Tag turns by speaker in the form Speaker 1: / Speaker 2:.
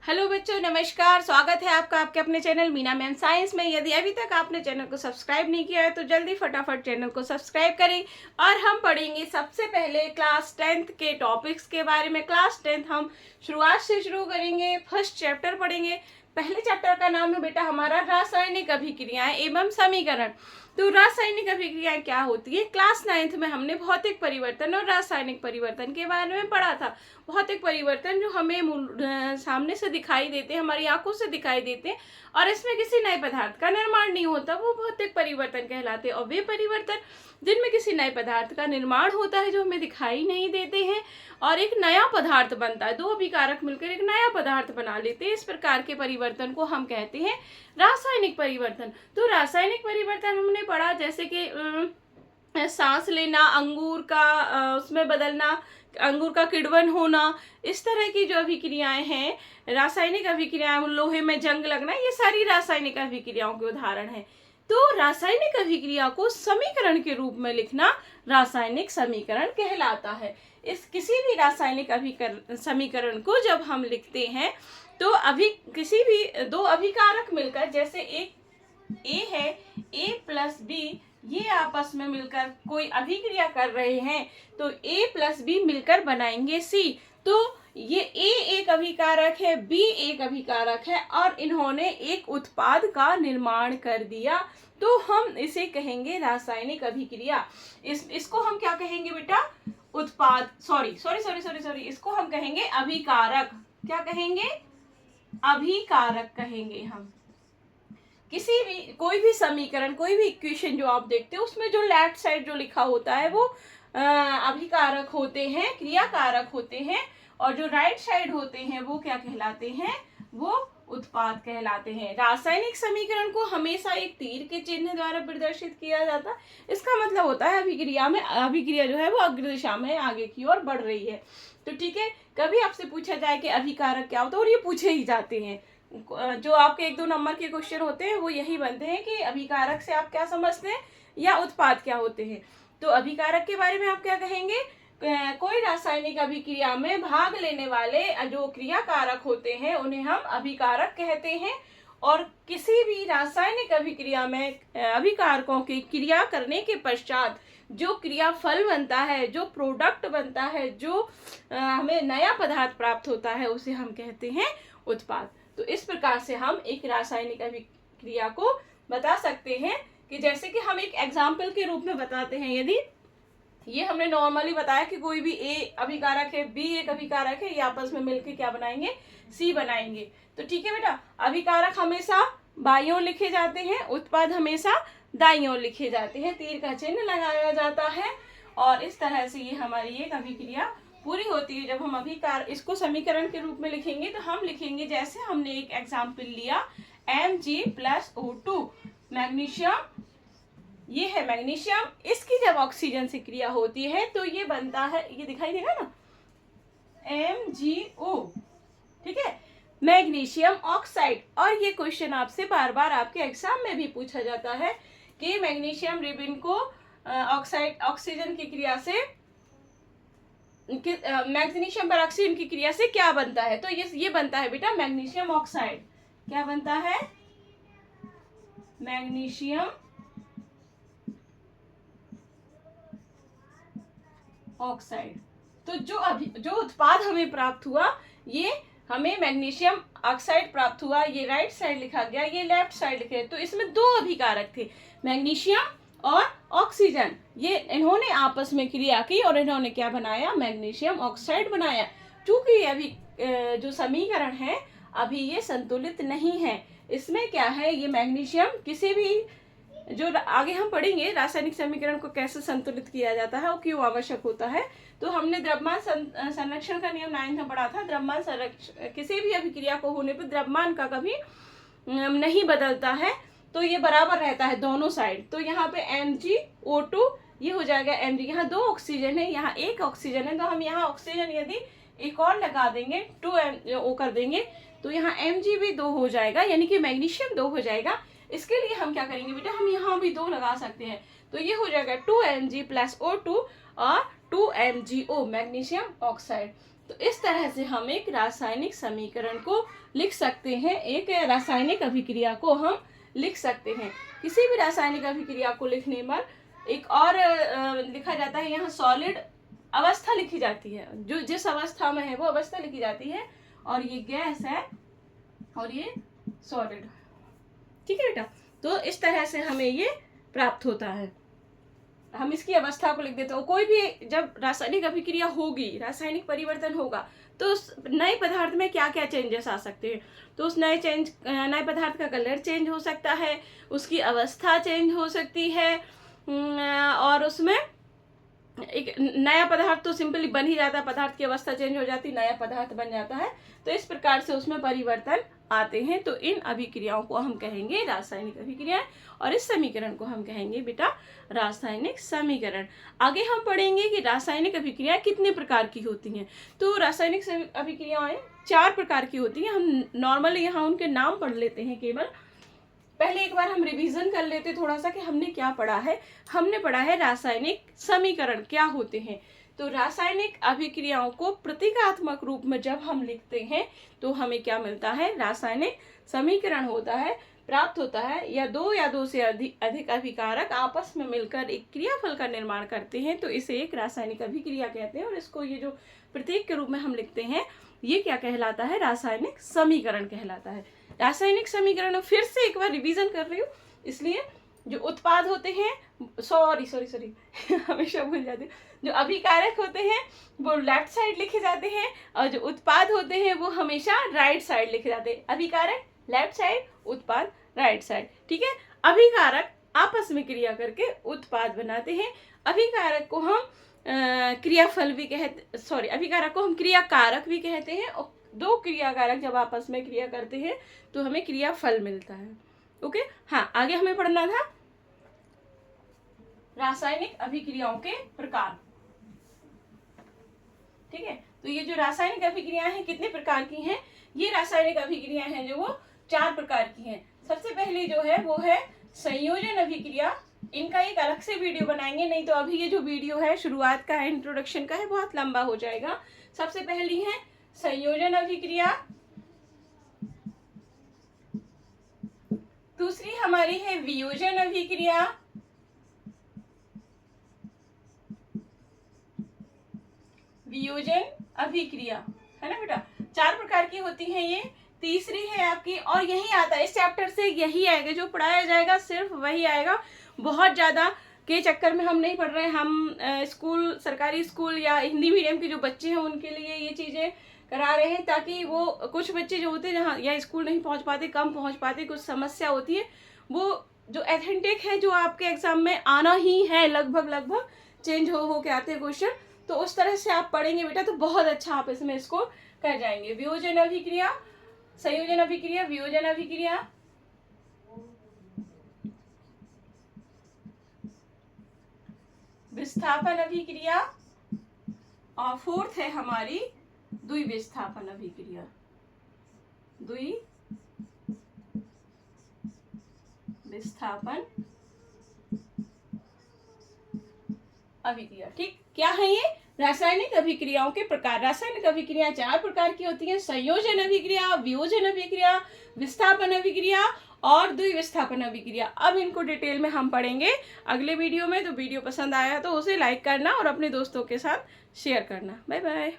Speaker 1: Hello बच्चों, नमस्कार। स्वागत है आपका आपके अपने चैनल मीना मैम साइंस में। यदि अभी तक आपने चैनल को सब्सक्राइब नहीं किया है तो जल्दी फटाफट चैनल को सब्सक्राइब करें। और हम पढ़ेंगे सबसे पहले क्लास 10th के टॉपिक्स के बारे में। क्लास 10th हम शुरुआत से शुरू करेंगे। फर्स्ट चैप्टर पढ़ेंगे। पहले चैप्टर का नाम है बेटा हमारा रासायनिक अभिक्रियाएं एवं समीकरण। तो रासायनिक अभिक्रियाएं क्या होती है? क्लास 9th में हमने भौतिक परिवर्तन और रासायनिक परिवर्तन के बारे में पढ़ा था। भौतिक परिवर्तन जो हमें सामने से दिखाई देते हैं, हमारी आंखों से दिखाई देते हैं और इसमें किसी नए पदार्थ का निर्माण नहीं होता, वो भौतिक परिवर्तन कहलाते हैं। और वे परिवर्तन जिनमें किसी नए पदार्थ का निर्माण होता है जो हमें दिखाई नहीं देते हैं और एक नया पदार्थ बनता है। दो अभिकारक मिलकर एक नया पदार्थ बना लेते हैं। इस प्रकार के परिवर्तन को हम कहते हैं रासायनिक परिवर्तन। तो रासायनिक परिवर्तन हमने पढ़ा, जैसे कि सांस लेना, अंगूर का उसमें बदलना, अंगूर का किण्वन होना, इस तरह की जो अभिक्रियाएं हैं, रासायनिक अभिक्रियाएं, लोहे में जंग लगना, ये सारी रासायनिक अभिक्रियाओं के उदाहरण हैं। तो रासायनिक अभिक्रिया को समीकरण के रूप में लिखना रासायनिक समीकरण कहलाता है। इस किसी भी रासायनिक समीकरण को जब हम लिखते हैं तो किसी भी दो अभिकारक मिलकर, जैसे एक ए है, ए प्लस बी, ये आपस में मिलकर कोई अभिक्रिया कर रहे हैं तो ए प्लस बी मिलकर बनाएंगे सी। तो ये ए एक अभिकारक है, बी एक अभिकारक है और इन्होंने एक उत्पाद का निर्माण कर दिया, तो हम इसे कहेंगे रासायनिक अभिक्रिया। इसको हम क्या कहेंगे बेटा? उत्पाद। सॉरी, इसको हम कहेंगे अभिकारक। क्या कहेंगे? अभिकारक कहेंगे हम। किसी भी कोई भी समीकरण, कोई भी इक्वेशन जो आप देखते हो उसमें जो लेफ्ट साइड जो लिखा होता है वो अभिकारक होते हैं, क्रियाकारक होते हैं, और जो राइट साइड होते हैं वो क्या कहलाते हैं? वो उत्पाद कहलाते हैं। रासायनिक समीकरण को हमेशा एक तीर के चिन्ह द्वारा प्रदर्शित किया जाता है। इसका मतलब होता है अभिक्रिया जो है वो अग्र दिशा में आगे की ओर बढ़ रही है। तो ठीक है, कभी आपसे पूछा जाए कि अभिकारक क्या होता है, और ये पूछे ही जाते हैं, जो आपके 1-2 नंबर के क्वेश्चन होते हैं वो यही बनते हैं कि अभिकारक से आप क्या समझते हैं या उत्पाद क्या होते हैं। तो अभिकारक के बारे में आप क्या कहेंगे? कोई रासायनिक अभिक्रिया में भाग लेने वाले जो क्रियाकारक होते हैं उन्हें हम अभिकारक कहते हैं। और किसी भी रासायनिक अभिक्रिया में अभिकारकों की क्रिया करने के पश्चात जो क्रियाफल बनता है, जो प्रोडक्ट बनता है, जो हमें नया पदार्थ प्राप्त होता है, उसे हम कहते हैं उत्पाद। तो इस प्रकार से हम एक रासायनिक अभिक्रिया को बता सकते हैं कि जैसे कि हम एक एग्जाम्पल के रूप में बताते हैं। यदि ये हमने नॉर्मली बताया कि कोई भी ए अभिकारक है, बी एक अभिकारक है, ये आपस में मिलकर क्या बनाएंगे? सी बनाएंगे। तो ठीक है बेटा, अभिकारक हमेशा बाईं ओर लिखे जाते हैं, उत्पाद हमेशा दाईं ओर लिखे जाते हैं, तीर का चिन्ह लगाया जाता है। और इस तरह से ये हमारी एक अभिक्रिया पूरी होती है। जब हम इसको समीकरण के रूप में लिखेंगे तो हम लिखेंगे, जैसे हमने एक एग्जाम्पल लिया, Mg+O2, मैग्नीशियम, ये है मैग्नीशियम, इसकी जब ऑक्सीजन से क्रिया होती है तो ये बनता है, ये दिखाई देगा ना, MgO, ठीक है, मैग्नीशियम ऑक्साइड। और ये क्वेश्चन आपसे बार बार आपके एग्जाम में भी पूछा जाता है कि मैग्नीशियम रिबन को ऑक्सीजन की क्रिया से, मैग्नीशियम पर ऑक्सीजन की क्रिया से क्या बनता है? तो ये बनता है बेटा मैग्नीशियम ऑक्साइड। क्या बनता है? Magnesium oxide. तो जो उत्पाद हमें प्राप्त हुआ, ये हमें मैग्नीशियम ऑक्साइड प्राप्त हुआ। ये राइट साइड लिखा गया, ये लेफ्ट साइड लिखे। तो इसमें दो अभिकारक थे, मैग्नीशियम और ऑक्सीजन। ये इन्होंने आपस में क्रिया की और इन्होंने क्या बनाया? मैग्नीशियम ऑक्साइड बनाया। चूंकि अभी जो समीकरण है अभी ये संतुलित नहीं है। इसमें क्या है, ये मैग्नीशियम किसी भी, जो आगे हम पढ़ेंगे रासायनिक समीकरण को कैसे संतुलित किया जाता है और क्यों आवश्यक होता है। तो हमने द्रव्यमान संरक्षण का नियम 9th में पढ़ा था। द्रव्यमान संरक्षण, किसी भी अभिक्रिया को होने पर द्रव्यमान का कभी नहीं बदलता है, तो ये बराबर रहता है दोनों साइड। तो यहाँ पे MgO2 ये हो जाएगा Mg। यहाँ 2 ऑक्सीजन है, यहाँ 1 ऑक्सीजन है, तो हम यहाँ ऑक्सीजन यदि एक और लगा देंगे, 2O कर देंगे, तो यहाँ Mg भी 2 हो जाएगा, यानी कि मैग्नीशियम 2 हो जाएगा। इसके लिए हम क्या करेंगे बेटा? हम यहाँ भी 2 लगा सकते हैं, तो ये हो जाएगा 2Mg+O2 और 2MgO, मैग्नीशियम ऑक्साइड। तो इस तरह से हम एक रासायनिक समीकरण को लिख सकते हैं, एक रासायनिक अभिक्रिया को हम लिख सकते हैं। किसी भी रासायनिक अभिक्रिया को लिखने पर एक और लिखा जाता है, यहाँ सॉलिड अवस्था लिखी जाती है, जो जिस अवस्था में है वो अवस्था लिखी जाती है, और ये गैस है और ये सॉलिड। ठीक है बेटा, तो इस तरह से हमें ये प्राप्त होता है। हम इसकी अवस्था को लिख देते हो। कोई भी जब रासायनिक अभिक्रिया होगी, रासायनिक परिवर्तन होगा, तो उस नए पदार्थ में क्या क्या चेंजेस आ सकते हैं। तो उस नए पदार्थ का कलर चेंज हो सकता है, उसकी अवस्था चेंज हो सकती है, और उसमें एक नया पदार्थ तो सिंपली बन ही जाता है, पदार्थ की अवस्था चेंज हो जाती, नया पदार्थ बन जाता है। तो इस प्रकार से उसमें परिवर्तन आते हैं। तो इन अभिक्रियाओं को हम कहेंगे रासायनिक अभिक्रियाएं, और इस समीकरण को हम कहेंगे बेटा रासायनिक समीकरण। आगे हम पढ़ेंगे कि रासायनिक अभिक्रियाएं कितने प्रकार की होती हैं। तो रासायनिक अभिक्रियाएं 4 प्रकार की होती हैं। हम नॉर्मली यहाँ उनके नाम पढ़ लेते हैं केवल। पहले एक बार हम रिवीजन कर लेते थोड़ा सा कि हमने क्या पढ़ा है। हमने पढ़ा है रासायनिक समीकरण क्या होते हैं। तो रासायनिक अभिक्रियाओं को प्रतीकात्मक रूप में जब हम लिखते हैं तो हमें क्या मिलता है, रासायनिक समीकरण होता है, प्राप्त होता है, या दो से अधिक अभिकारक आपस में मिलकर एक क्रियाफल का निर्माण करते हैं, तो इसे एक रासायनिक अभिक्रिया कहते हैं। और इसको ये जो प्रतीक के रूप में हम लिखते हैं, ये क्या कहलाता है, रासायनिक समीकरण कहलाता है। रासायनिक समीकरण फिर से एक बार रिवीजन कर रही हूँ, इसलिए जो उत्पाद होते हैं, सॉरी हमेशा भूल जाती हूँ, जो अभिकारक होते हैं वो लेफ्ट साइड लिखे जाते हैं, और जो उत्पाद होते हैं वो हमेशा राइट साइड लिखे जाते हैं। अभिकारक लेफ्ट साइड, उत्पाद राइट साइड। ठीक है, अभिकारक आपस में क्रिया करके उत्पाद बनाते हैं। अभिकारक को हम क्रियाफल भी कहते, अभिकारक को हम क्रियाकारक भी कहते हैं। और 2 क्रियाकारक जब आपस में क्रिया करते हैं तो हमें क्रियाफल मिलता है। ओके, हाँ, आगे हमें पढ़ना था रासायनिक अभिक्रियाओं के प्रकार। ठीक है, तो ये जो रासायनिक अभिक्रियाएं हैं कितने प्रकार की हैं, ये रासायनिक अभिक्रियाएं हैं जो वो 4 प्रकार की हैं। सबसे पहले जो है वो है संयोजन अभिक्रिया। इनका एक अलग से वीडियो बनाएंगे, नहीं तो अभी ये जो वीडियो है शुरुआत का है, इंट्रोडक्शन का है, बहुत लंबा हो जाएगा। सबसे पहली है संयोजन अभिक्रिया, दूसरी हमारी है वियोजन अभिक्रिया, वियोजन अभिक्रिया, है ना बेटा। 4 प्रकार की होती हैं ये। तीसरी है आपकी, और यही आता है इस चैप्टर से, यही आएगा जो पढ़ाया जाएगा, सिर्फ वही आएगा। बहुत ज़्यादा के चक्कर में हम नहीं पढ़ रहे हैं। हम स्कूल, सरकारी स्कूल या हिंदी मीडियम के जो बच्चे हैं उनके लिए ये चीज़ें करा रहे हैं, ताकि वो कुछ बच्चे जो होते हैं जहाँ या स्कूल नहीं पहुँच पाते, कम पहुँच पाते, कुछ समस्या होती है, वो जो एथेंटिक है जो आपके एग्जाम में आना ही है, लगभग चेंज हो के आते हैं क्वेश्चन, तो उस तरह से आप पढ़ेंगे बेटा तो बहुत अच्छा आप इसमें स्कोर कर जाएंगे। वियोजन अभिक्रिया, संयोजन अभिक्रिया, वियोजन अभिक्रिया, विस्थापन अभिक्रिया, और 4th है हमारी द्विविस्थापन अभिक्रिया, द्विविस्थापन अभिक्रिया। ठीक, क्या है ये, रासायनिक अभिक्रियाओं के प्रकार। रासायनिक अभिक्रिया 4 प्रकार की होती हैं, संयोजन अभिक्रिया, वियोजन अभिक्रिया, विस्थापन अभिक्रिया और द्विविस्थापन अभिक्रिया। अब इनको डिटेल में हम पढ़ेंगे अगले वीडियो में। तो वीडियो पसंद आया तो उसे लाइक करना और अपने दोस्तों के साथ शेयर करना। Bye bye.